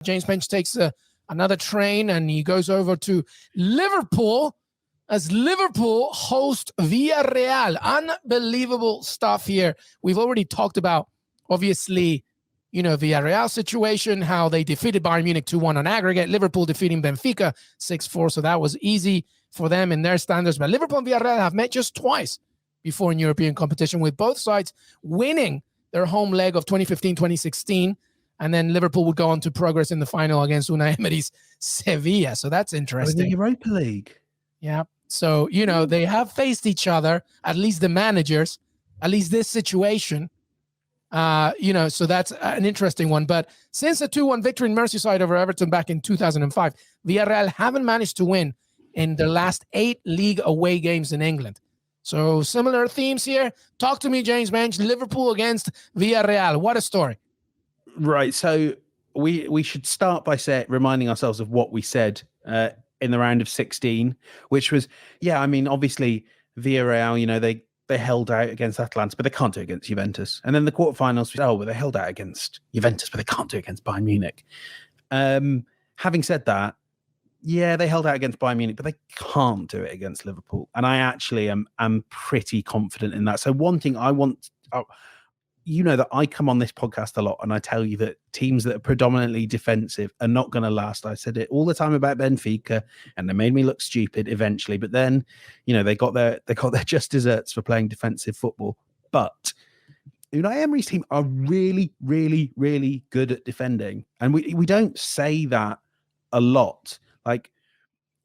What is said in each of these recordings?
James Bench takes another train and he goes over to Liverpool as Liverpool host Villarreal. Unbelievable stuff here. We've already talked about, obviously, Villarreal situation, how they defeated Bayern Munich 2-1 on aggregate. Liverpool defeating Benfica 6-4, so that was easy for them in their standards. But Liverpool and Villarreal have met just twice before in European competition, with both sides winning their home leg of 2015-2016. And then Liverpool would go on to progress in the final against Unai Emery's Sevilla. So that's interesting. In the Europa League. Yeah. So, they have faced each other, at least the managers, at least this situation. So that's an interesting one. But since the 2-1 victory in Merseyside over Everton back in 2005, Villarreal haven't managed to win in the last 8 league away games in England. So similar themes here. Talk to me, James Bench. Liverpool against Villarreal. What a story. Right. So we should start by reminding ourselves of what we said in the round of 16, which was, obviously Villarreal, they held out against Atalanta, but they can't do it against Juventus. And then the quarterfinals, they held out against Juventus, but they can't do it against Bayern Munich. Having said that, they held out against Bayern Munich, but they can't do it against Liverpool. And I actually am pretty confident in that. So one thing I want... that I come on this podcast a lot and I tell you that teams that are predominantly defensive are not going to last. I said it all the time about Benfica and they made me look stupid eventually. But then, they got their just desserts for playing defensive football. But Unai Emery's team are really, really, really good at defending. And we don't say that a lot. Like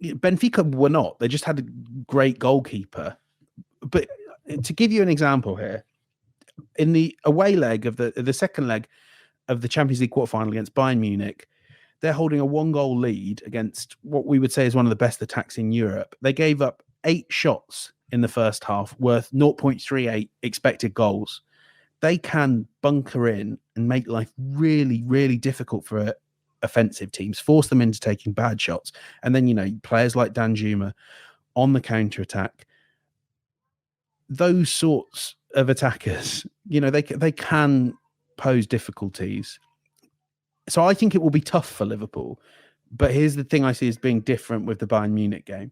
Benfica were not. They just had a great goalkeeper. But to give you an example here, in the away leg of the second leg of the Champions League quarterfinal against Bayern Munich, they're holding a 1-goal lead against what we would say is one of the best attacks in Europe. They gave up 8 shots in the first half worth 0.38 expected goals. They can bunker in and make life really, really difficult for offensive teams, force them into taking bad shots. And then, players like Danjuma on the counter-attack, those sorts of attackers, they can pose difficulties. So I think it will be tough for Liverpool. But here's the thing I see as being different with the Bayern Munich game.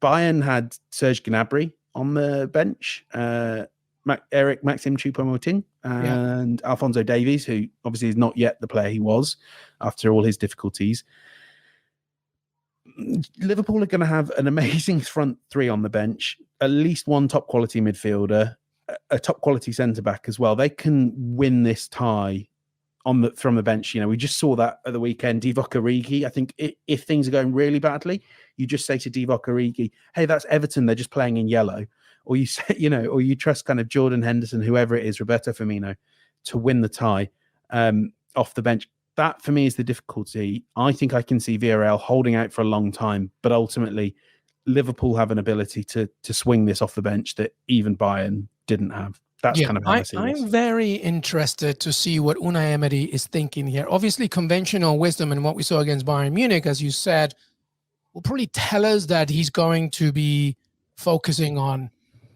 Bayern had Serge Gnabry on the bench, Eric Maxim Choupo-Moting, and Alphonso Davies, who obviously is not yet the player he was after all his difficulties. Liverpool are going to have an amazing front three on the bench, at least one top quality midfielder, a top quality centre back as well. They can win this tie from the bench. We just saw that at the weekend. Divock Origi, I think if things are going really badly, you just say to Divock Origi, hey, that's Everton, they're just playing in yellow. Or you say, or you trust kind of Jordan Henderson, whoever it is, Roberto Firmino, to win the tie off the bench. That for me is the difficulty. I think I can see Villarreal holding out for a long time, but ultimately Liverpool have an ability to swing this off the bench that even Bayern didn't have. That's kind of how I see this. I'm very interested to see what Unai Emery is thinking here. Obviously, conventional wisdom and what we saw against Bayern Munich, as you said, will probably tell us that he's going to be focusing on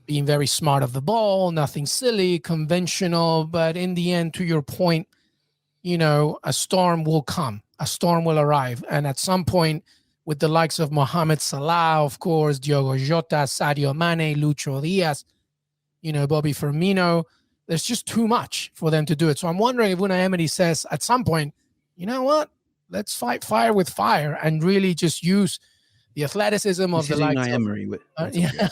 being very smart of the ball, nothing silly, conventional. But in the end, to your point, a storm will come, a storm will arrive. And at some point, with the likes of Mohamed Salah, of course, Diogo Jota, Sadio Mane, Lucho Diaz, Bobby Firmino, there's just too much for them to do it. So I'm wondering if Unai Emery says at some point, you know what, let's fight fire with fire and really just use the athleticism of the likes Unai Emery.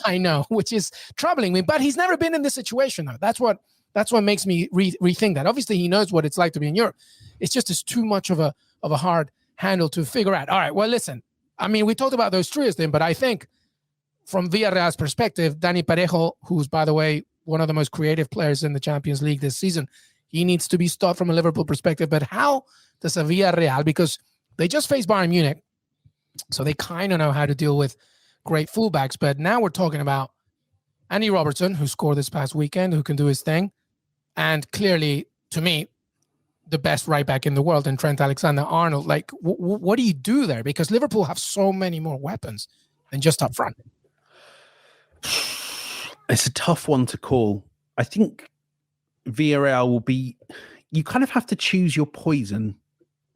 I know, which is troubling me. But he's never been in this situation, though. That's what makes me rethink that. Obviously, he knows what it's like to be in Europe. It's too much of a hard handle to figure out. All right, well, listen. I mean, we talked about those trios then, but I think from Villarreal's perspective, Dani Parejo, who's, by the way, one of the most creative players in the Champions League this season, he needs to be stopped from a Liverpool perspective. But how does a Villarreal, because they just faced Bayern Munich, so they kind of know how to deal with great fullbacks. But now we're talking about Andy Robertson, who scored this past weekend, who can do his thing. And clearly, to me, the best right back in the world, and Trent Alexander-Arnold. Like, what do you do there? Because Liverpool have so many more weapons than just up front. It's a tough one to call. I think Villarreal will be... You kind of have to choose your poison,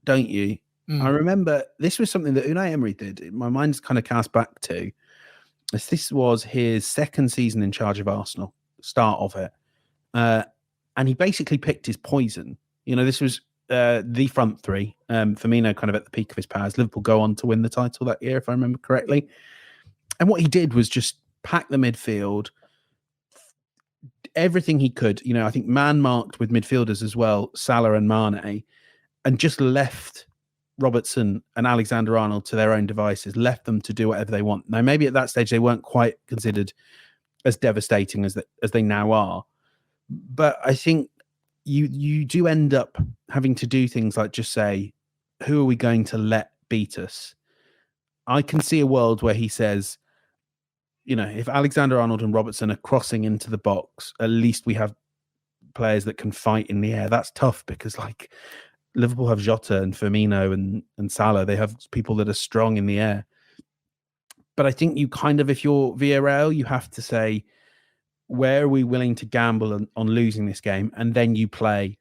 don't you? I remember this was something that Unai Emery did. My mind's kind of cast back to this was his second season in charge of Arsenal, start of it. And he basically picked his poison. This was the front three. Firmino kind of at the peak of his powers. Liverpool go on to win the title that year, if I remember correctly. And what he did was just pack the midfield, everything he could. I think man-marked with midfielders as well, Salah and Mane, and just left Robertson and Alexander-Arnold to their own devices, left them to do whatever they want. Now, maybe at that stage they weren't quite considered as devastating as they now are. But I think you do end up having to do things like just say, who are we going to let beat us? I can see a world where he says, if Alexander-Arnold and Robertson are crossing into the box, at least we have players that can fight in the air. That's tough because Liverpool have Jota and Firmino and Salah. They have people that are strong in the air. But I think you kind of, if you're Villarreal, you have to say, where are we willing to gamble on losing this game? And then you play.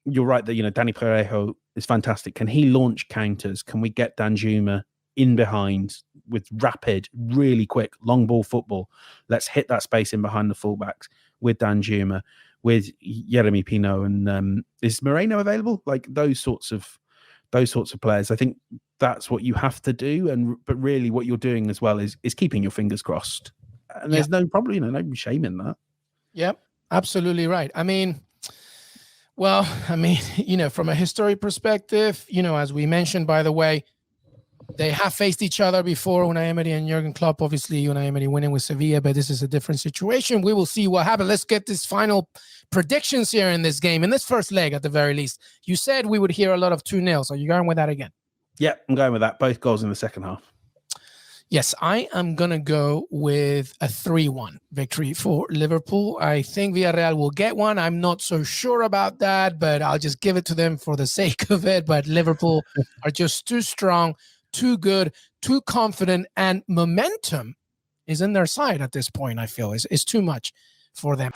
You're right that, Danny Parejo is fantastic. Can he launch counters? Can we get Danjuma in behind with rapid, really quick, long ball football? Let's hit that space in behind the fullbacks with Danjuma, with Yeremy Pino, and is Moreno available? Those sorts of players. I think that's what you have to do. But really, what you're doing as well is keeping your fingers crossed. And there's no probably no shame in that. Yep, absolutely right. From a history perspective, as we mentioned, by the way, they have faced each other before, Unai Emery and Jurgen Klopp. Obviously, Unai Emery winning with Sevilla, but this is a different situation. We will see what happens. Let's get this final predictions here in this game, in this first leg at the very least. You said we would hear a lot of 2-0, so you're going with that again? Yeah, I'm going with that. Both goals in the second half. Yes, I am going to go with a 3-1 victory for Liverpool. I think Villarreal will get one. I'm not so sure about that, but I'll just give it to them for the sake of it. But Liverpool are just too strong, too good, too confident, and momentum is in their side at this point, I feel. It's too much for them.